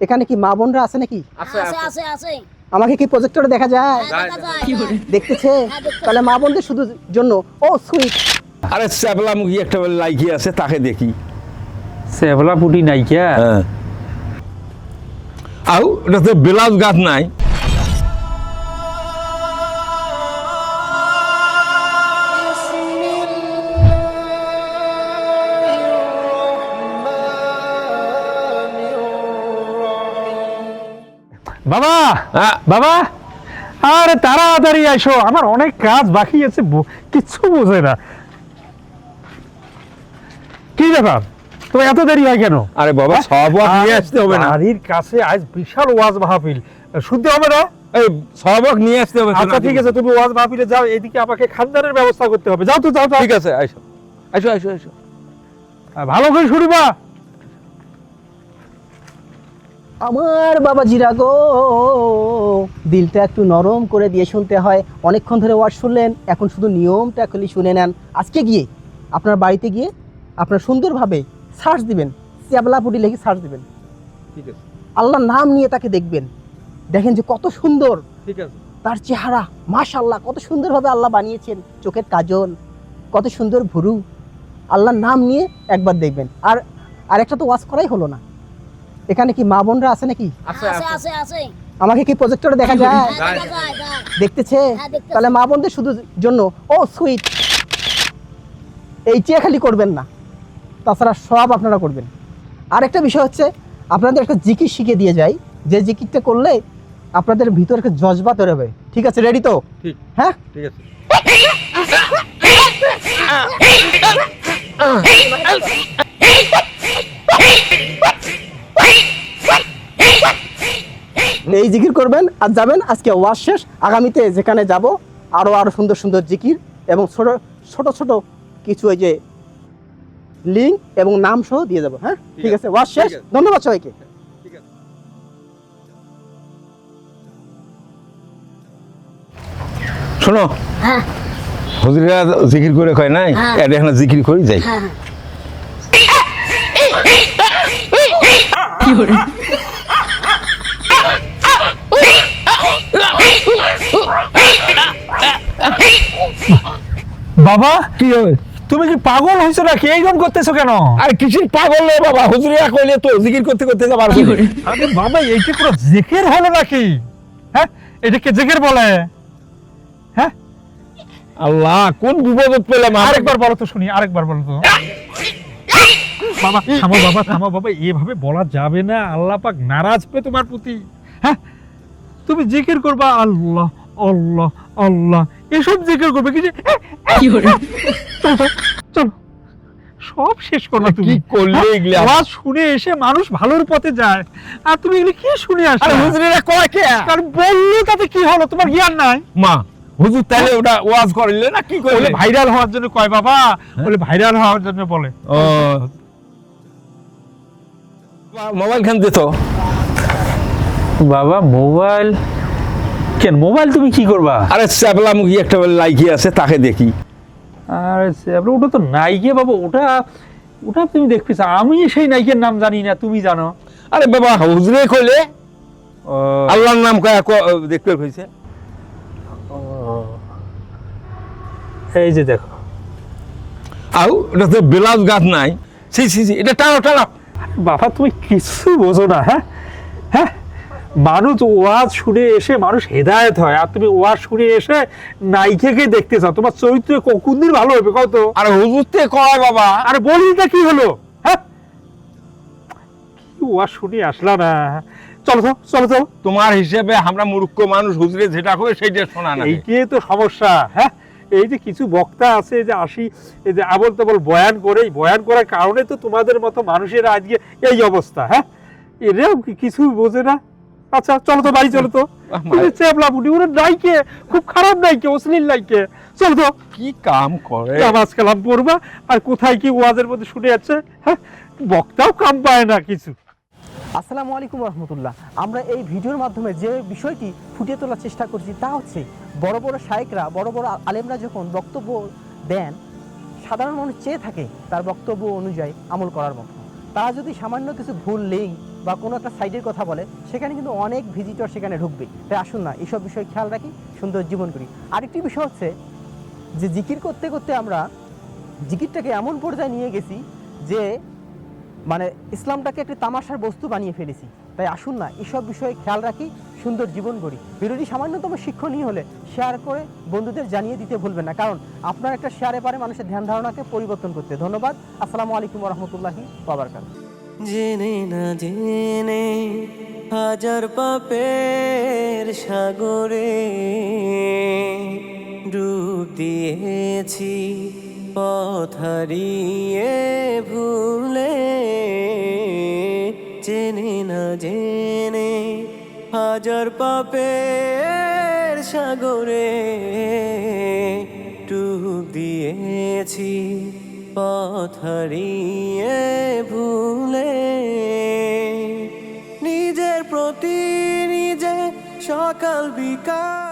এখানে কি মা বোনরা আছে নাকি? আছে আছে আছে। আমাকে কি প্রজেক্টরে দেখা যায়? দেখতেছে? তাহলে মা বোনদের শুধু জন্য ও সুইট। আরে শ্যাবলা মুখী একটা লাইকি আছে, তাকে দেখি। শ্যাবলা পুটি নাইকিয়া? হ্যাঁ। আউ এটা তো ব্লাউজ গাছ নাই। বাবা হ্যাঁ বাবা, আরে তাড়াতাড়ি আসো, আমার অনেক কাজ বাকি আছে, কিচ্ছু বোঝে না। কি ব্যাপার, তোমার এত দেরি হয় কেন? আরে বাবা সব নিয়ে আসতে হবে না। বাড়ির কাছে আজ বিশাল ওয়াজ মাহফিল, শুনতে হবে না? এই সবক নিয়ে আসতে হবে। আচ্ছা ঠিক আছে, তুমি ওয়াজ মাহফিলে যাও, এদিকে আমাকে খানদানের ব্যবস্থা করতে হবে। যাও তো যাও। ঠিক আছে, আসো আসো আসো আসো। ভালো করে শুনিবা। আমার বাবা জিরা গো, দিলটা একটু নরম করে দিয়ে শুনতে হয়। অনেকক্ষণ ধরে ওয়াজ শুনলেন, এখন শুধু নিয়মটা খালি শুনে নেন। আজকে গিয়ে আপনার বাড়িতে গিয়ে আপনার সুন্দরভাবে সার্চ দিবেন, শ্যাবলা পুটি লিখে সার্চ দিবেন। ঠিক আছে আল্লাহর নাম নিয়ে তাকে দেখবেন, দেখেন যে কত সুন্দর ঠিক আছে। তার চেহারা। মাশাআল্লাহ, কত সুন্দরভাবে আল্লাহ বানিয়েছেন, চোখের কাজল, কত সুন্দর ভুরু। আল্লাহর নাম নিয়ে একবার দেখবেন। আর আরেকটা তো ওয়াজ করাই হলো না, এখানে কি মা বোনরা আছে নাকি? আছে আছে আছে। আমাকে কি প্রজেক্টরে দেখা যায়? দেখতেছে? দেখতেছে। তাহলে মা বোনদের শুধু জন্য ও সুইট। এই চেয়ে খালি করবেন না, তাছাড়া সব আপনারা করবেন। আরেকটা বিষয় হচ্ছে, আপনাদের একটা জিকির শিখে দিয়ে যাই, যে জিকিরটা করলে আপনাদের ভিতরে একটা জজবা তৈরি হবে। ঠিক আছে, রেডি তো? ঠিক হ্যাঁ, ঠিক আছে। এই জিকির করবেন আর যাবেন। আজকে ওয়াজ শেষ, আগামীতে যেখানে যাব আরো সুন্দর সুন্দর জিকির এবং ছোট ছোট কিছু ওই যে লিঙ্ক এবং নাম সহ দিয়ে যাবো। হ্যাঁ ঠিক আছে, ওয়াজ শেষ। ঠিক আছে। ধন্যবাদ সবাইকে। ঠিক আছে। শোনো, হ্যাঁ হুজুরেরা জিকির করে কয় নাই, হ্যাঁ। এটা এখন জিকির করি যাই। হ্যাঁ। বাবা কি হবে? তুমি কি পাগল হয়েছো নাকি? এইরকম করতেছো কেন? আরে কিসের পাগল রে বাবা, হুজুরেরা কইলে তো জিকির করতে করতে যাবার। আরে বাবা, এইটা পুরো জেকের হলো নাকি? হ্যাঁ, এটাকে জেকের বলে? হ্যাঁ, আল্লাহ কোন বিপদ পেলাম। আরেকবার বলো তো শুনি, আরেকবার বলো তো। বাবা থামো, বাবা থামো, বাবা এভাবে বলা যাবে না, আল্লাহ পাক নারাজ হবে তোমার প্রতি। হ্যাঁ, তুমি জিকির করবা আল্লাহ আল্লাহ আল্লাহ, এসব জিকির করবে কি যে চলো সব শেষ করো তুমি। কি করলে এগুলা? আওয়াজ শুনে এসে মানুষ ভালোর পথে যায়, আর তুমি এগুলো কি শুনে আসো? আরে হুজুরেরা কয় কে? আর বললো তাতে কি হলো? তোমার জ্ঞান নাই? মা হুজুর তাহলে ওটা ওয়াজ করিলে না কি বলে করলে? ভাইরাল হওয়ার জন্য কয় বাবা, বলে ভাইরাল হওয়ার জন্য বলে। ও মোবাইল খান দে তো। বাবা মোবাইল কেন? মোবাইল তুমি কি করবা? আরে শ্যাবলা মুখী একটা লাইকি আছে, তাকে দেখি। আরে ওটা তো নাইকে বাবা, ওটা ওটা তুমি দেখতেছ, আমি সেই নাইকের নাম জানি না, তুমি জানো? আরে বাবা হুজুরে কইলে ও, আল্লাহর নাম দেখতে কইছে। এই যে দেখো। আউ এটা তো ব্লাউজ গাছ নাই। সি সি সি, এটা টানো টানো। বাবা তুমি কিছু বোঝো না। হ্যাঁ হ্যাঁ, মানুষ ওয়াজ শুনে এসে মানুষ হেদায়েত হয়, আর তুমি ওয়াজ শুনে এসে নাইকেকে দেখতে চাও। তোমার চরিত্র কোন দিন ভালো হবে কত? আরে হুজুর তে কয় বাবা। আরে বলিটা কি হলো? হ্যাঁ, কি ওয়াজ শুনে আসলা না? চলো তো চলো তো। তোমার হিসেবে আমরা মূর্খ মানুষ, হুজুরে যেটা কয় সেইটা শোনা না। এইটাই তো সমস্যা। হ্যাঁ, এই যে কিছু বক্তা আছে যে আসি, এই যে আবল তাবল বয়ান করে, এই বয়ান করার কারণে তো তোমাদের মতো মানুষের আজকে এই অবস্থা। হ্যাঁ, এরাও কিছু বোঝে না। আচ্ছা চলো তো বাড়ি, চলো তো। চেপলা বুটি ওরা নাইকে, খুব খারাপ নাইকে, অশ্লীল নাইকে। চলো তো, কি কাম করে? নামাজ কালাম পড়বা, আর কোথায় কি ওয়াজের মধ্যে শুনে যাচ্ছে। হ্যাঁ, বক্তাও কাম পায় না কিছু। আসসালামু আলাইকুম রহমতুল্লাহ। আমরা এই ভিডিওর মাধ্যমে যে বিষয়টি ফুটিয়ে তোলার চেষ্টা করছি তা হচ্ছে, বড় বড় শায়েখরা, বড় বড় আলেমরা যখন বক্তব্য দেন, সাধারণ মানুষ চেয়ে থাকে তার বক্তব্য অনুযায়ী আমল করার মতো। তারা যদি সামান্য কিছু ভুল লিঙ্ক বা কোনো একটা সাইডের কথা বলে, সেখানে কিন্তু অনেক ভিজিটর সেখানে ঢুকবে। তাই আসুন না এইসব বিষয়ে খেয়াল রাখি, সুন্দর জীবন করি। আরেকটি বিষয় হচ্ছে যে জিকির করতে করতে আমরা জিকিরটাকে এমন পর্যায়ে নিয়ে গেছি যে মানে ইসলামটাকে একটি তামাশার বস্তু বানিয়ে ফেলেছি। তাই আসুন না এসব বিষয়ে খেয়াল রাখি, সুন্দর জীবন গড়ি। ভিডিওটি সামান্যতম শিক্ষণীয় হলে শেয়ার করে বন্ধুদের জানিয়ে দিতে ভুলবেন না, কারণ আপনার একটা শেয়ারে পারে মানুষের ধ্যান ধারণাকে পরিবর্তন করতে। ধন্যবাদ। আসসালামু আলাইকুম ওয়া রাহমাতুল্লাহি ওয়া বারাকাতুহু। জেনে না জেনে হাজার পাপের সাগরে ডুব দিয়েছি, পথ হারিয়ে ভুলে। জেনে না জেনে হাজার পাপের সাগরে ডুব দিয়েছি, পথ হারিয়ে ভুলে। নিজের প্রতি নিজে সকাল বিকাল